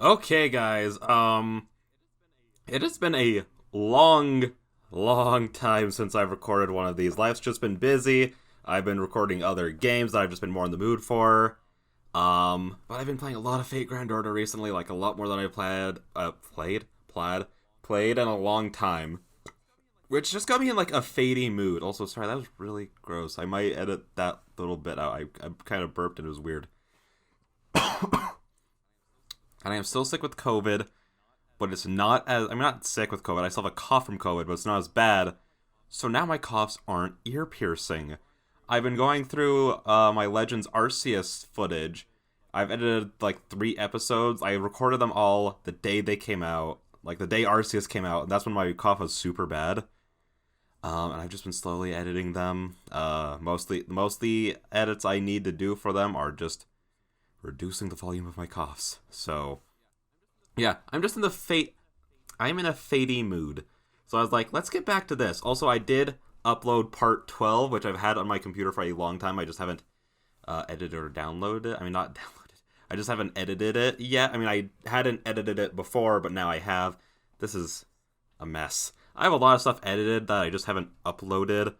Okay, guys. It has been a long, long time since I've recorded one of these. Life's just been busy. I've been recording other games that I've just been more in the mood for. But I've been playing a lot of Fate Grand Order recently, like a lot more than I've played in a long time. Which just got me in like a fatey mood. Also, sorry, that was really gross. I might edit that little bit out. I kind of burped and it was weird. And I am still sick with COVID, but it's not as I'm not sick with COVID. I still have a cough from COVID, but it's not as bad. So now my coughs aren't ear piercing. I've been going through my Legends Arceus footage. I've edited like 3 episodes. I recorded them all the day they came out, like the day Arceus came out, and that's when my cough was super bad. And I've just been slowly editing them. Mostly edits I need to do for them are just reducing the volume of my coughs. So yeah, I'm in a fatey mood. So I was like, let's get back to this. Also, I did upload part 12, which I've had on my computer for a long time. I just haven't edited or downloaded it. I mean, not downloaded. I just haven't edited it yet. I mean, I hadn't edited it before, but now I have. This is a mess. I have a lot of stuff edited that I just haven't uploaded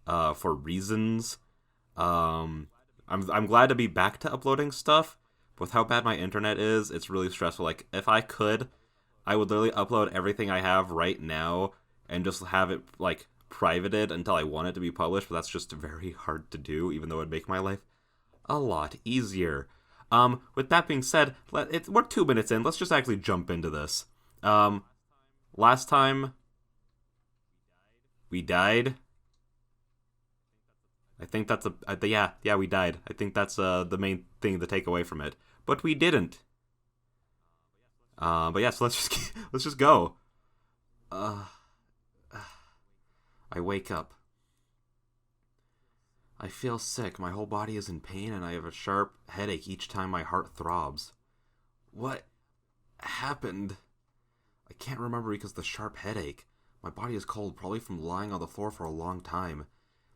for reasons. I'm glad to be back to uploading stuff. With how bad my internet is, it's really stressful. Like, if I could, I would literally upload everything I have right now and just have it, like, privated until I want it to be published, but that's just very hard to do, even though it would make my life a lot easier. With that being said, we're 2 minutes in. Let's just actually jump into this. Last time we died. I think that's yeah, we died. I think that's the main thing to take away from it. But we didn't. But yeah, so let's just go. I wake up. I feel sick. My whole body is in pain, and I have a sharp headache each time my heart throbs. What happened? I can't remember because of the sharp headache. My body is cold, probably from lying on the floor for a long time.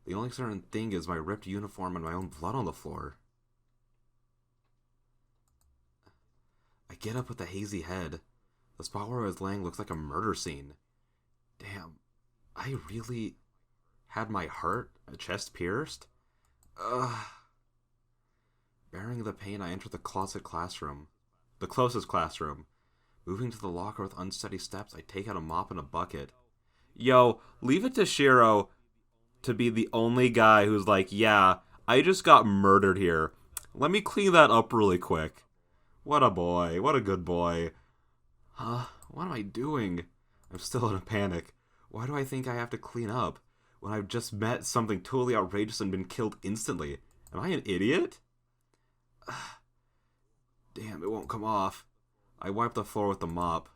The only certain thing is my ripped uniform and my own blood on the floor. I get up with a hazy head. The spot where I was laying looks like a murder scene. Damn, I really had my chest pierced? Ugh. Bearing the pain, I enter the closest classroom. Moving to the locker with unsteady steps, I take out a mop and a bucket. Yo, leave it to Shiro to be the only guy who's like, yeah, I just got murdered here. Let me clean that up really quick. What a boy. What a good boy. Huh? What am I doing? I'm still in a panic. Why do I think I have to clean up when I've just met something totally outrageous and been killed instantly? Am I an idiot? Damn, it won't come off. I wipe the floor with the mop.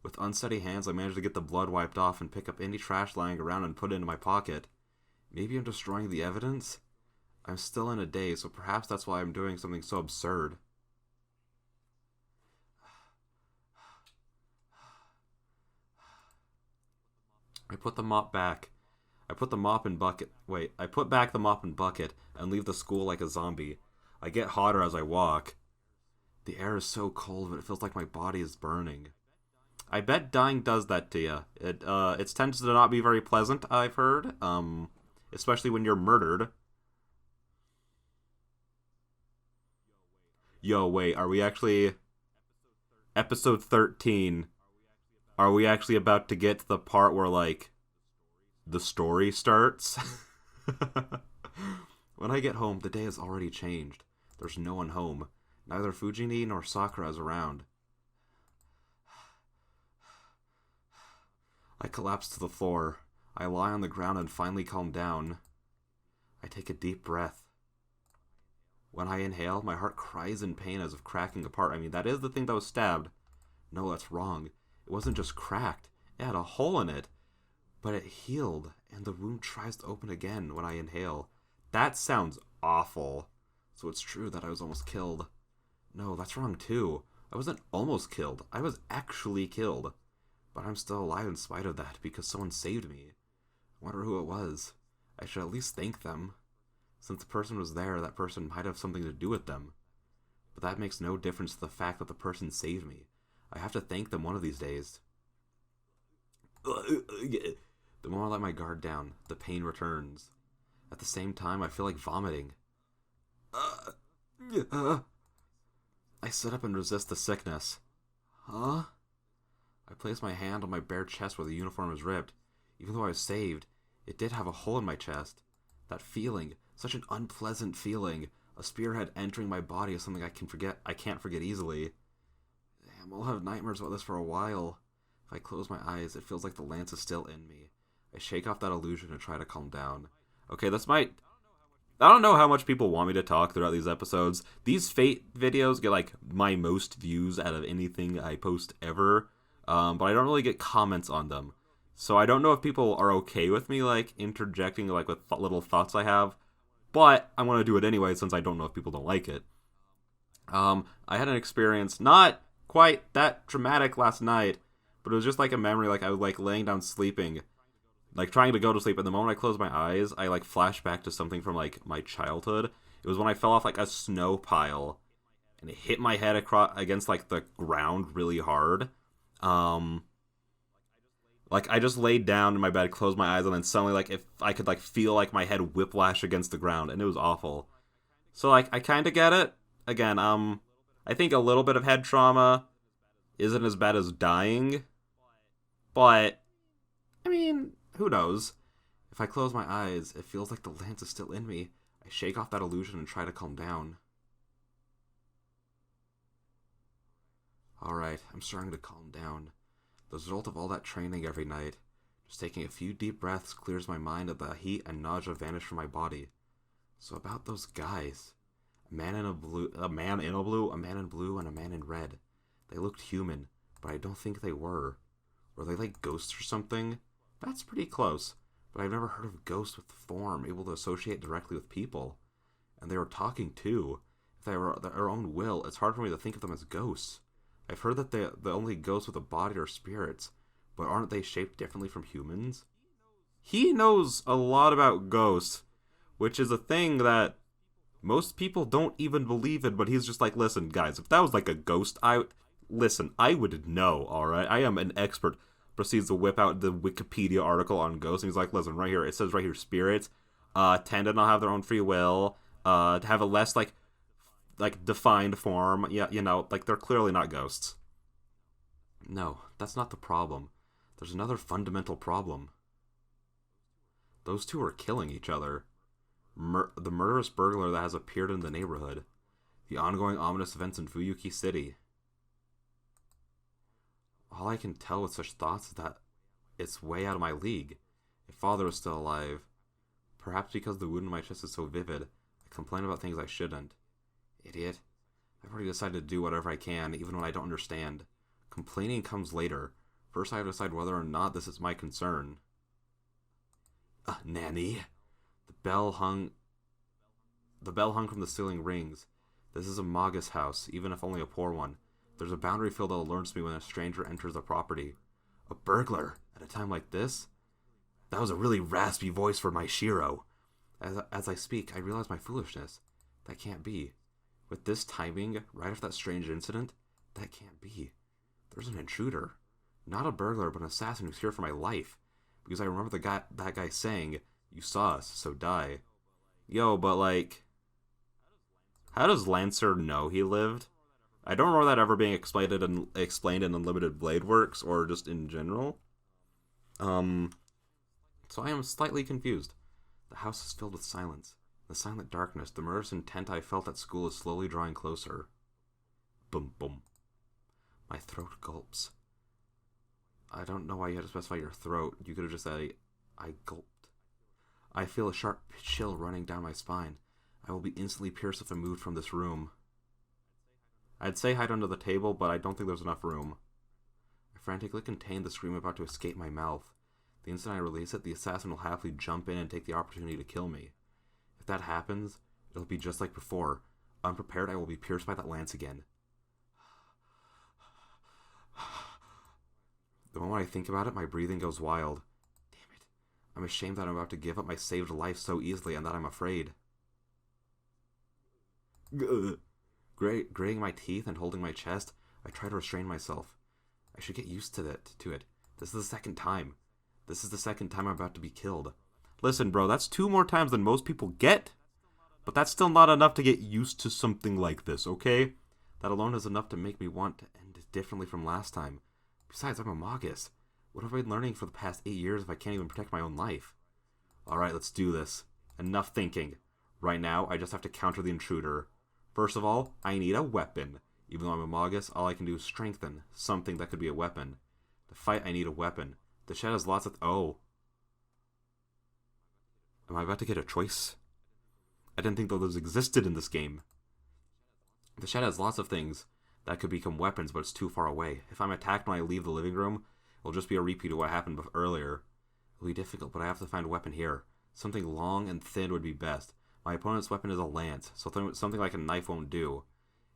With unsteady hands, I manage to get the blood wiped off and pick up any trash lying around and put it into my pocket. Maybe I'm destroying the evidence? I'm still in a daze, so perhaps that's why I'm doing something so absurd. I put the mop back. I put back the mop and bucket and leave the school like a zombie. I get hotter as I walk. The air is so cold, but it feels like my body is burning. I bet dying does that to you. It tends to not be very pleasant, I've heard. Especially when you're murdered. Yo, wait, are we actually... Episode 13. Are we actually about to get to the part where, like, the story starts? When I get home, the day has already changed. There's no one home. Neither Fujini nor Sakura is around. I collapse to the floor. I lie on the ground and finally calm down. I take a deep breath. When I inhale, my heart cries in pain as if cracking apart. I mean, that is the thing that was stabbed. No, that's wrong. It wasn't just cracked. It had a hole in it. But it healed, and the wound tries to open again when I inhale. That sounds awful. So it's true that I was almost killed. No, that's wrong too. I wasn't almost killed. I was actually killed. But I'm still alive in spite of that because someone saved me. I wonder who it was. I should at least thank them. Since the person was there, that person might have something to do with them. But that makes no difference to the fact that the person saved me. I have to thank them one of these days. The moment I let my guard down, the pain returns. At the same time, I feel like vomiting. I sit up and resist the sickness. Huh? I place my hand on my bare chest where the uniform is ripped. Even though I was saved, it did have a hole in my chest. That feeling, such an unpleasant feeling, a spearhead entering my body is something I can't forget easily. Damn, I'll have nightmares about this for a while. If I close my eyes, it feels like the lance is still in me. I shake off that illusion and try to calm down. Okay, I don't know how much people want me to talk throughout these episodes. These Fate videos get, like, my most views out of anything I post ever. But I don't really get comments on them. So I don't know if people are okay with me, like, interjecting, like, with little thoughts I have. But I want to do it anyway, since I don't know if people don't like it. I had an experience, not quite that dramatic last night, but it was just, like, a memory, like, I was, like, laying down sleeping, like, trying to go to sleep, and the moment I closed my eyes, I, like, flashed back to something from, like, my childhood. It was when I fell off, like, a snow pile, and it hit my head against, like, the ground really hard. Like, I just laid down in my bed, closed my eyes, and then suddenly, like, if I could, like, feel, like, my head whiplash against the ground, and it was awful. So, like, I kind of get it. Again, I think a little bit of head trauma isn't as bad as dying, but, I mean, who knows? If I close my eyes, it feels like the lance is still in me. I shake off that illusion and try to calm down. Alright, I'm starting to calm down. The result of all that training every night. Just taking a few deep breaths clears my mind and the heat and nausea vanish from my body. So about those guys. A man in blue, and a man in red. They looked human, but I don't think they were. Were they like ghosts or something? That's pretty close, but I've never heard of ghosts with form able to associate directly with people. And they were talking too. If they were their own will, it's hard for me to think of them as ghosts. I've heard that the only ghosts with a body are spirits, but aren't they shaped differently from humans? He knows a lot about ghosts, which is a thing that most people don't even believe in, but he's just like, listen, guys, if that was like a ghost, I would know, alright? I am an expert. Proceeds to whip out the Wikipedia article on ghosts, and he's like, listen, right here, it says right here, spirits tend to not have their own free will, to have a less, like defined form. Yeah, you know, like, they're clearly not ghosts. No, that's not the problem. There's another fundamental problem. Those two are killing each other. The murderous burglar that has appeared in the neighborhood. The ongoing ominous events in Fuyuki City. All I can tell with such thoughts is that it's way out of my league. If father was still alive. Perhaps because the wound in my chest is so vivid, I complain about things I shouldn't. Idiot. I've already decided to do whatever I can, even when I don't understand. Complaining comes later. First I have to decide whether or not this is my concern. Nanny. The bell hung from the ceiling rings. This is a Magus house, even if only a poor one. There's a boundary field that alerts me when a stranger enters the property. A burglar? At a time like this? That was a really raspy voice for my Shiro. As I speak, I realize my foolishness. That can't be. With this timing, right after that strange incident, that can't be. There's an intruder. Not a burglar, but an assassin who's here for my life. Because I remember that guy saying, "You saw us, so die." Yo, but like, how does Lancer know he lived? I don't remember that ever being explained in Unlimited Blade Works, or just in general. So I am slightly confused. The house is filled with silence. The silent darkness, the murderous intent I felt at school is slowly drawing closer. Boom, boom. My throat gulps. I don't know why you had to specify your throat. You could have just said, I gulped. I feel a sharp chill running down my spine. I will be instantly pierced if I moved from this room. I'd say hide under the table, but I don't think there's enough room. I frantically contain the scream about to escape my mouth. The instant I release it, the assassin will happily jump in and take the opportunity to kill me. If that happens, it'll be just like before. Unprepared, I will be pierced by that lance again. The moment I think about it, my breathing goes wild. Damn it. I'm ashamed that I'm about to give up my saved life so easily and that I'm afraid. Gritting my teeth and holding my chest, I try to restrain myself. I should get used to it. This is the second time. This is the second time I'm about to be killed. Listen, bro, that's 2 more times than most people get. But that's still not enough to get used to something like this, okay? That alone is enough to make me want to end it differently from last time. Besides, I'm a Magus. What have I been learning for the past 8 years if I can't even protect my own life? Alright, let's do this. Enough thinking. Right now, I just have to counter the intruder. First of all, I need a weapon. Even though I'm a Magus, all I can do is strengthen something that could be a weapon. To fight, I need a weapon. The shed has lots of... Oh. Am I about to get a choice? I didn't think those existed in this game. The shed has lots of things that could become weapons, but it's too far away. If I'm attacked when I leave the living room, it'll just be a repeat of what happened earlier. It'll be difficult, but I have to find a weapon here. Something long and thin would be best. My opponent's weapon is a lance, so something like a knife won't do.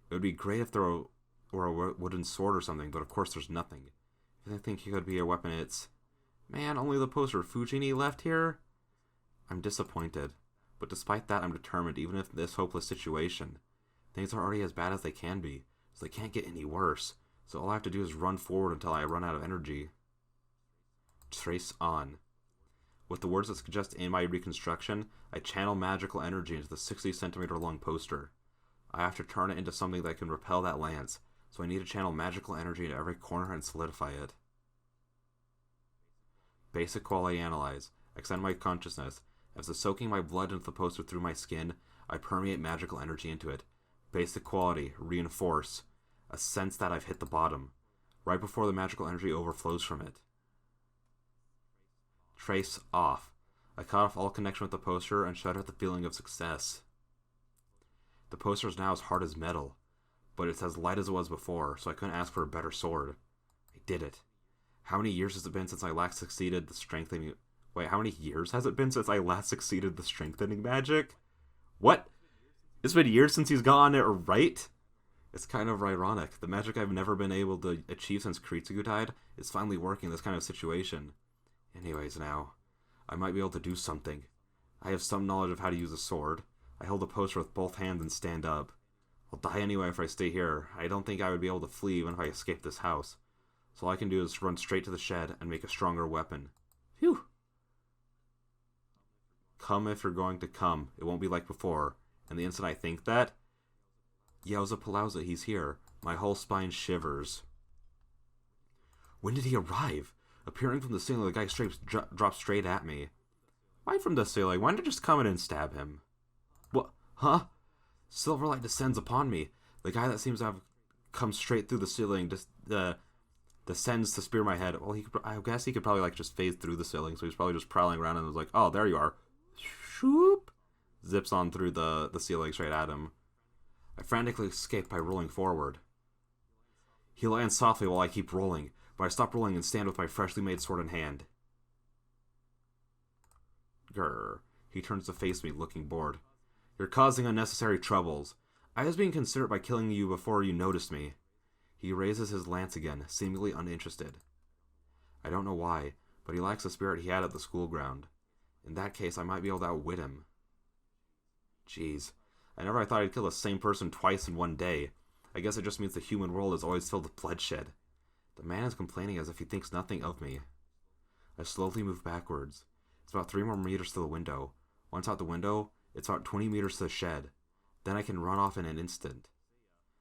It would be great if there were a wooden sword or something, but of course there's nothing. If I think it could be a weapon, it's... Man, only the poster Fujini left here? I'm disappointed. But despite that, I'm determined, even if this hopeless situation. Things are already as bad as they can be, so they can't get any worse. So all I have to do is run forward until I run out of energy. Trace on. With the words that suggest in my reconstruction, I channel magical energy into the 60-centimeter long poster. I have to turn it into something that can repel that lance, so I need to channel magical energy into every corner and solidify it. Basic quality analyze. Extend my consciousness. As if soaking my blood into the poster through my skin, I permeate magical energy into it. Basic quality, reinforce. A sense that I've hit the bottom. Right before the magical energy overflows from it. Trace off. I cut off all connection with the poster and shut out the feeling of success. The poster is now as hard as metal, but it's as light as it was before, so I couldn't ask for a better sword. I did it. How many years has it been since I last succeeded the strengthening... Wait, how many years has it been since I last succeeded the strengthening magic? What? It's been years since he's gotten it right? It's kind of ironic. The magic I've never been able to achieve since Kiritsugu died is finally working in this kind of situation. Anyways, now, I might be able to do something. I have some knowledge of how to use a sword. I hold the poster with both hands and stand up. I'll die anyway if I stay here. I don't think I would be able to flee even if I escape this house. So all I can do is run straight to the shed and make a stronger weapon. Phew! Come if you're going to come. It won't be like before. And the instant I think that... Yowza Palauza, he's here. My whole spine shivers. When did he arrive? Appearing from the ceiling, the guy dropped straight at me. Why from the ceiling? Why not just come in and stab him? What? Huh? Silverlight descends upon me. The guy that seems to have come straight through the ceiling descends to spear my head. Well, I guess he could probably just phase through the ceiling, so he's probably just prowling around and was like, oh, there you are. Shoop! Zips on through the ceiling straight at him. I frantically escape by rolling forward. He lands softly while I keep rolling, but I stop rolling and stand with my freshly made sword in hand. Grr. He turns to face me, looking bored. You're causing unnecessary troubles. I was being considerate by killing you before you noticed me. He raises his lance again, seemingly uninterested. I don't know why, but he lacks the spirit he had at the school ground. In that case, I might be able to outwit him. Jeez. I never thought I'd kill the same person twice in one day. I guess it just means the human world is always filled with bloodshed. The man is complaining as if he thinks nothing of me. I slowly move backwards. It's about 3 more meters to the window. Once out the window, it's about 20 meters to the shed. Then I can run off in an instant.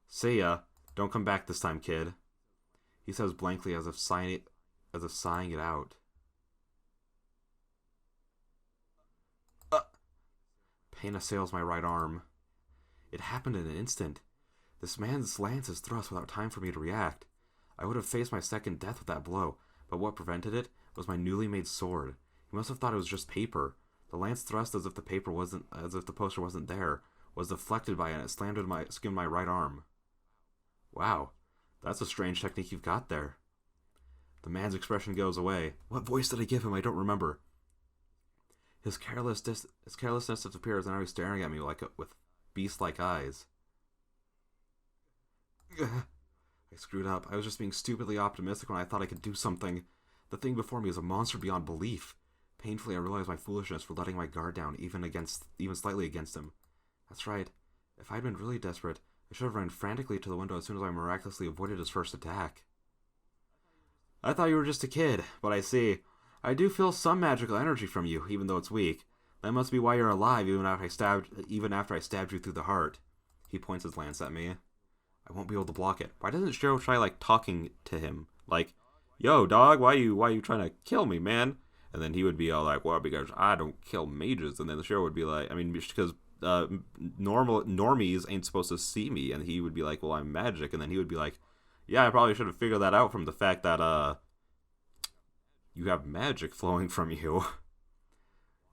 See ya. Don't come back this time, kid. He says blankly as if sighing it out. Pain assails my right arm. It happened in an instant. This man's lance is thrust without time for me to react. I would have faced my second death with that blow, but what prevented it was my newly made sword. He must have thought it was just paper. The lance thrust as if the poster wasn't there, was deflected by it and it slammed into my right arm. Wow, that's a strange technique you've got there. The man's expression goes away. What voice did I give him? I don't remember. His carelessness disappears, and now he's staring at me with beast-like eyes. I screwed up. I was just being stupidly optimistic when I thought I could do something. The thing before me is a monster beyond belief. Painfully, I realized my foolishness for letting my guard down, even slightly against him. That's right. If I'd been really desperate, I should have run frantically to the window as soon as I miraculously avoided his first attack. I thought you were just a kid, but I see. I do feel some magical energy from you, even though it's weak. That must be why you're alive, even after I stabbed you through the heart. He points his lance at me. I won't be able to block it. Why doesn't Shiro try, like, talking to him? Like, yo, dog, why you trying to kill me, man? And then he would be all like, well, because I don't kill mages. And then the Shiro would be like, I mean, because normies ain't supposed to see me. And he would be like, well, I'm magic. And then he would be like, yeah, I probably should have figured that out from the fact that, you have magic flowing from you.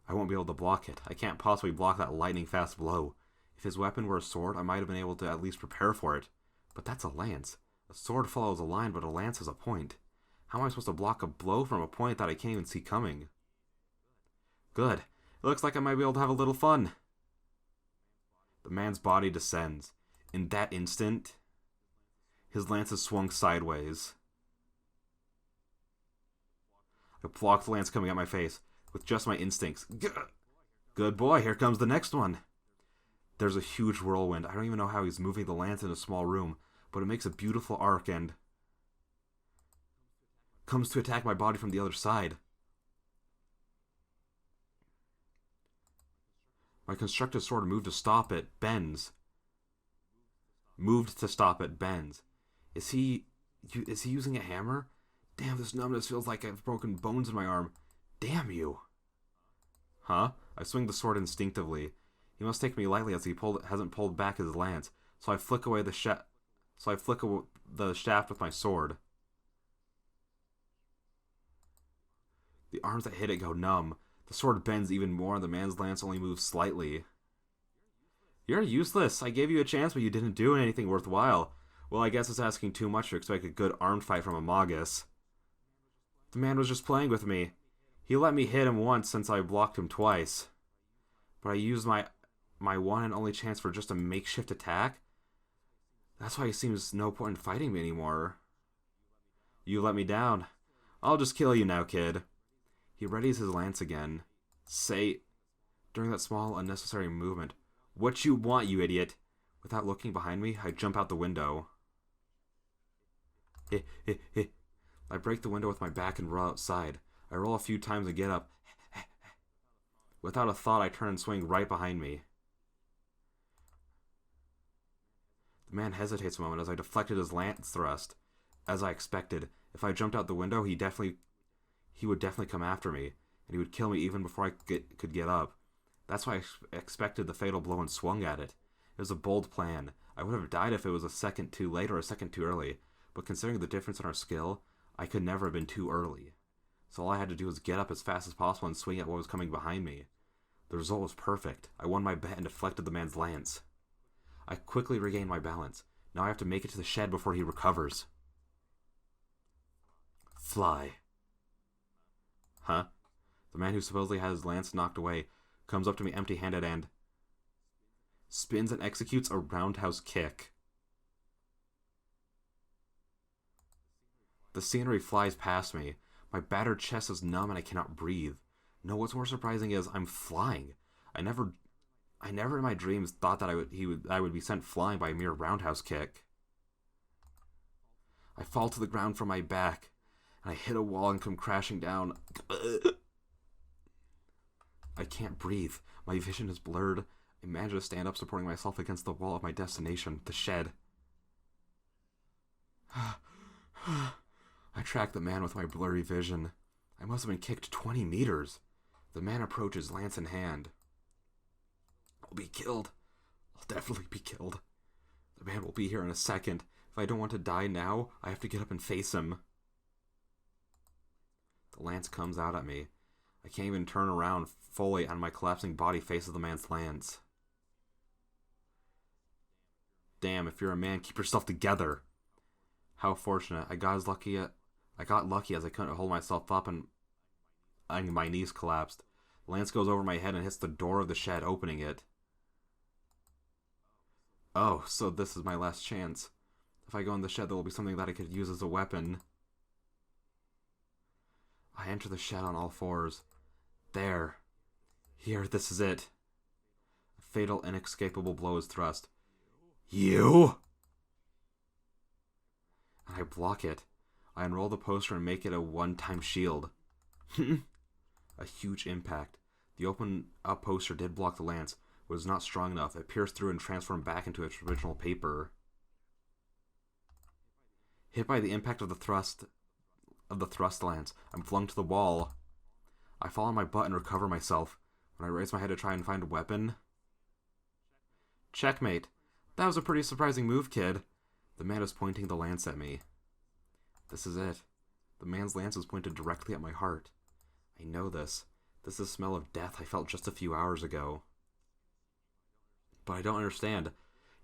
I won't be able to block it. I can't possibly block that lightning-fast blow. If his weapon were a sword, I might have been able to at least prepare for it. But that's a lance. A sword follows a line, but a lance has a point. How am I supposed to block a blow from a point that I can't even see coming? Good. It looks like I might be able to have a little fun. The man's body descends. In that instant, his lance is swung sideways. I block the lance coming at my face with just my instincts. Good boy, here comes the next one. There's a huge whirlwind. I don't even know how he's moving the lance in a small room, but it makes a beautiful arc and comes to attack my body from the other side. My constructed sword moved to stop it, bends. Moved to stop it, bends. Is he using a hammer? Damn, this numbness feels like I've broken bones in my arm. Damn you. Huh? I swing the sword instinctively. He must take me lightly as he hasn't pulled back his lance, so I flick away the shaft with my sword. The arms that hit it go numb. The sword bends even more and the man's lance only moves slightly. You're useless. I gave you a chance, but you didn't do anything worthwhile. Well, I guess it's asking too much to expect a good armed fight from a Magus. The man was just playing with me. He let me hit him once since I blocked him twice. But I used my one and only chance for just a makeshift attack? That's why it seems no point in fighting me anymore. You let me down. I'll just kill you now, kid. He readies his lance again. During that small, unnecessary movement, what you want, you idiot? Without looking behind me, I jump out the window. I break the window with my back and roll outside. I roll a few times and get up. Without a thought, I turn and swing right behind me. The man hesitates a moment as I deflected his lance thrust. As I expected, if I jumped out the window, he would definitely come after me, and he would kill me even before I could get up. That's why I expected the fatal blow and swung at it. It was a bold plan. I would have died if it was a second too late or a second too early, but considering the difference in our skill, I could never have been too early. So all I had to do was get up as fast as possible and swing at what was coming behind me. The result was perfect. I won my bet and deflected the man's lance. I quickly regained my balance. Now I have to make it to the shed before he recovers. Fly. Huh? The man who supposedly had his lance knocked away comes up to me empty-handed and spins and executes a roundhouse kick. The scenery flies past me. My battered chest is numb and I cannot breathe. No, what's more surprising is I'm flying. I never in my dreams thought that I would be sent flying by a mere roundhouse kick. I fall to the ground from my back, and I hit a wall and come crashing down. I can't breathe. My vision is blurred. I manage to stand up, supporting myself against the wall of my destination, the shed. I track the man with my blurry vision. I must have been kicked 20 meters. The man approaches, lance in hand. I'll be killed. I'll definitely be killed. The man will be here in a second. If I don't want to die now, I have to get up and face him. The lance comes out at me. I can't even turn around fully, and my collapsing body faces the man's lance. Damn, if you're a man, keep yourself together. How fortunate. I got lucky as I couldn't hold myself up and my knees collapsed. The lance goes over my head and hits the door of the shed, opening it. Oh, so this is my last chance. If I go in the shed, there will be something that I could use as a weapon. I enter the shed on all fours. There. Here, this is it. A fatal, inescapable blow is thrust. You? And I block it. I unroll the poster and make it a one-time shield. A huge impact. The open-up poster did block the lance, but it was not strong enough. It pierced through and transformed back into its original paper. Hit by the impact of the thrust lance, I'm flung to the wall. I fall on my butt and recover myself. When I raise my head to try and find a weapon... Checkmate. That was a pretty surprising move, kid. The man is pointing the lance at me. This is it. The man's lance is pointed directly at my heart. I know this. This is the smell of death I felt just a few hours ago. But I don't understand.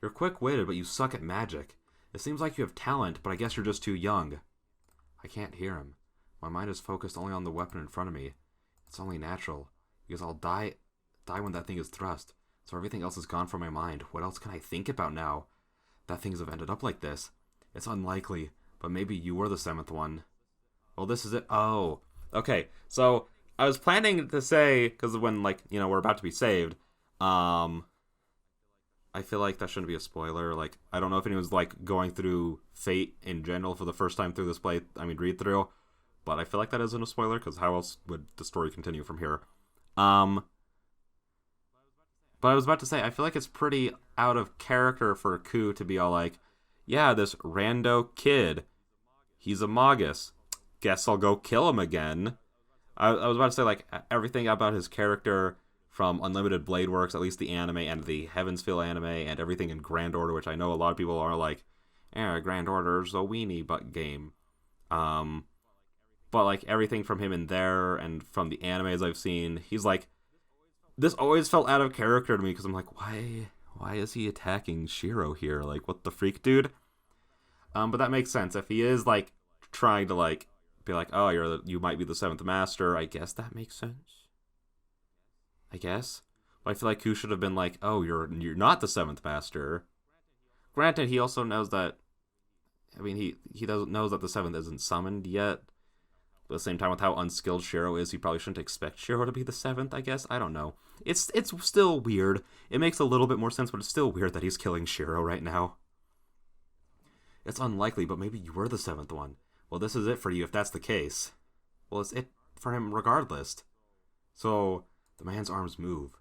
You're quick-witted, but you suck at magic. It seems like you have talent, but I guess you're just too young. I can't hear him. My mind is focused only on the weapon in front of me. It's only natural, because I'll die when that thing is thrust, so everything else is gone from my mind. What else can I think about now? That things have ended up like this. It's unlikely, but maybe you were the seventh one. Well, this is it. Oh, okay. So I was planning to say, because when, like, you know, we're about to be saved, I feel like that shouldn't be a spoiler. Like, I don't know if anyone's, like, going through Fate in general for the first time through this read through, but I feel like that isn't a spoiler, because how else would the story continue from here? But I was about to say, I feel like it's pretty out of character for Ku to be all like, yeah, this rando kid, he's a Magus. Guess I'll go kill him again. I was about to say, like, everything about his character from Unlimited Blade Works, at least the anime and the Heavensfeel anime, and everything in Grand Order, which I know a lot of people are like, Grand Order's a weenie butt game. But, like, everything from him in there and from the animes I've seen, he's like, this always felt out of character to me, because I'm like, why is he attacking Shiro here? Like, what the freak, dude? But that makes sense. If he is, like, trying to, like, be like, oh, you might be the seventh master, I guess that makes sense. I guess. But I feel like Ku should have been like, oh, you're not the seventh master. Granted, he also knows that, I mean, he doesn't knows that the seventh isn't summoned yet. But at the same time, with how unskilled Shiro is, he probably shouldn't expect Shiro to be the seventh, I guess. I don't know. It's still weird. It makes a little bit more sense, but it's still weird that he's killing Shiro right now. It's unlikely, but maybe you were the seventh one. Well, this is it for you if that's the case. Well, it's it for him regardless. So, the man's arms move.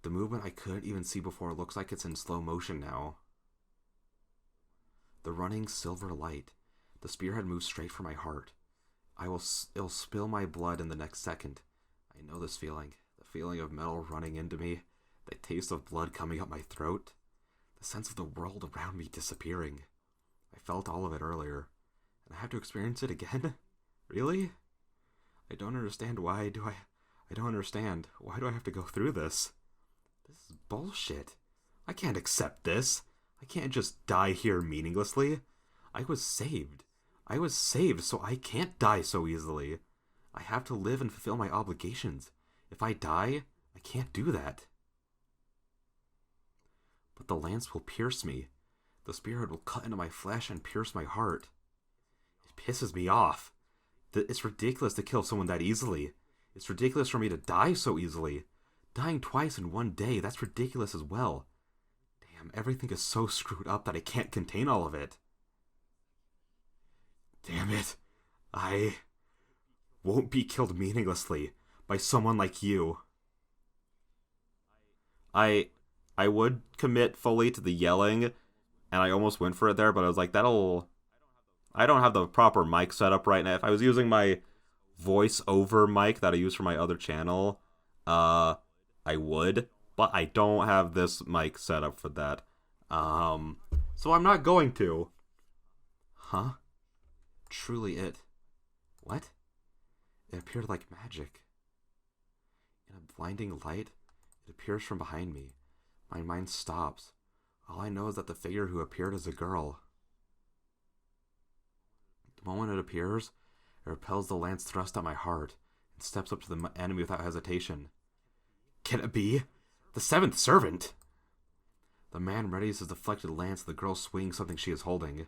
The movement I couldn't even see before looks like it's in slow motion now. The running silver light. The spearhead moves straight for my heart. It'll spill my blood in the next second. I know this feeling. The feeling of metal running into me. The taste of blood coming up my throat. The sense of the world around me disappearing. I felt all of it earlier. And I have to experience it again? Really? I don't understand why I don't understand. Why do I have to go through this? This is bullshit. I can't accept this. I can't just die here meaninglessly. I was saved. I was saved, so I can't die so easily. I have to live and fulfill my obligations. If I die, I can't do that. But the lance will pierce me. The spearhead will cut into my flesh and pierce my heart. It pisses me off. It's ridiculous to kill someone that easily. It's ridiculous for me to die so easily. Dying twice in one day, that's ridiculous as well. Damn, everything is so screwed up that I can't contain all of it. Damn it. I won't be killed meaninglessly by someone like you. I would commit fully to the yelling, and I almost went for it there, but I was like, I don't have the proper mic set up right now. If I was using my voice-over mic that I use for my other channel, I would, but I don't have this mic set up for that. So I'm not going to. Huh? Truly it. What? It appeared like magic. In a blinding light, it appears from behind me. My mind stops. All I know is that the figure who appeared is a girl. The moment it appears, it repels the lance thrust at my heart and steps up to the enemy without hesitation. Can it be? The seventh servant! The man readies his deflected lance, the girl swings something she is holding.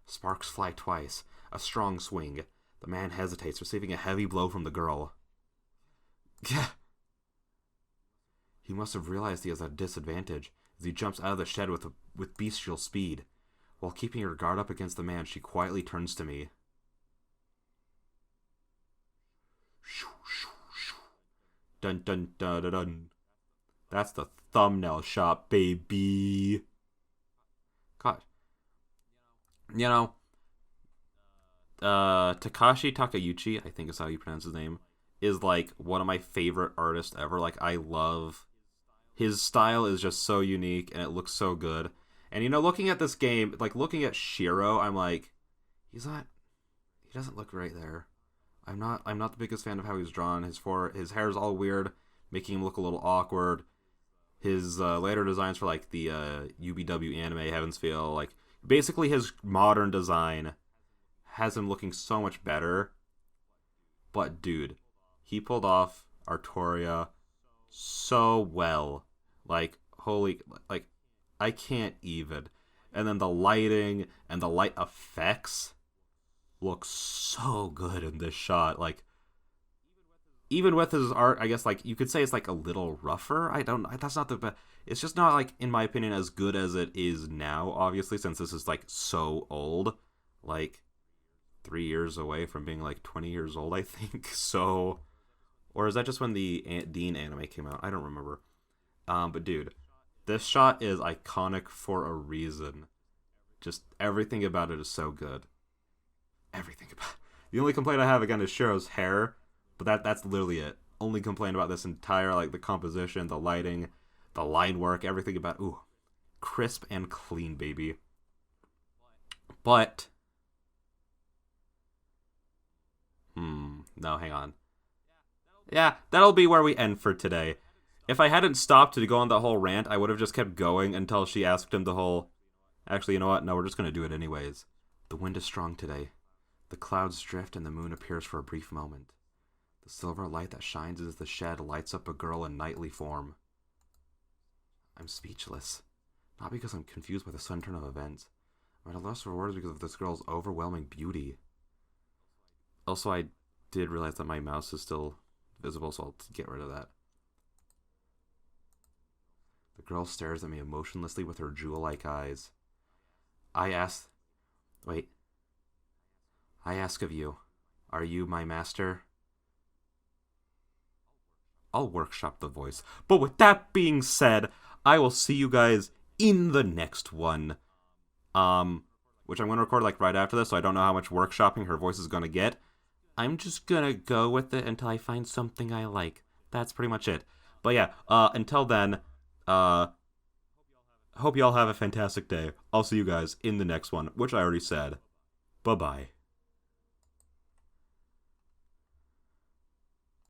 Sparks fly twice. A strong swing. The man hesitates, receiving a heavy blow from the girl. He must have realized he has a disadvantage as he jumps out of the shed with bestial speed. While keeping her guard up against the man, she quietly turns to me. Dun dun dun dun dun. That's the thumbnail shot, baby. God. You know, Takashi Takeuchi, I think is how you pronounce his name, is like one of my favorite artists ever. Like, I love his style is just so unique and it looks so good. And looking at this game, like looking at Shiro, I'm like, he doesn't look right there. I'm not the biggest fan of how he's drawn. His hair's all weird, making him look a little awkward. His later designs for like the UBW anime Heaven's Feel, like basically his modern design has him looking so much better. But dude, he pulled off Artoria so well. Like, holy, like, I can't even. And then the lighting and the light effects look so good in this shot. Like, even with his art, I guess, like, you could say it's like a little rougher. That's not the best. It's just not, like, in my opinion, as good as it is now, obviously, since this is like so old. Like, 3 years away from being like 20 years old, I think. So, or is that just when the Dean anime came out? I don't remember. But dude, this shot is iconic for a reason. Just everything about it is so good. Everything about it. The only complaint I have again is Shiro's hair, but that's literally it. Only complaint about this entire, like, the composition, the lighting, the line work, everything about, ooh, crisp and clean, baby. But no, hang on. Yeah, that'll be where we end for today. If I hadn't stopped to go on that whole rant, I would have just kept going until she asked him the whole... Actually, you know what? No, we're just going to do it anyways. The wind is strong today. The clouds drift and the moon appears for a brief moment. The silver light that shines as the shed lights up a girl in knightly form. I'm speechless. Not because I'm confused by the sudden turn of events. I'm at a loss for words because of this girl's overwhelming beauty. Also, I did realize that my mouse is still visible, so I'll get rid of that. The girl stares at me emotionlessly with her jewel-like eyes. I ask of you, are you my master? I'll workshop the voice. But with that being said, I will see you guys in the next one. Which I'm going to record like right after this, so I don't know how much workshopping her voice is going to get. I'm just going to go with it until I find something I like. That's pretty much it. But yeah, until then, hope y'all have a fantastic day. I'll see you guys in the next one, which I already said. Bye-bye.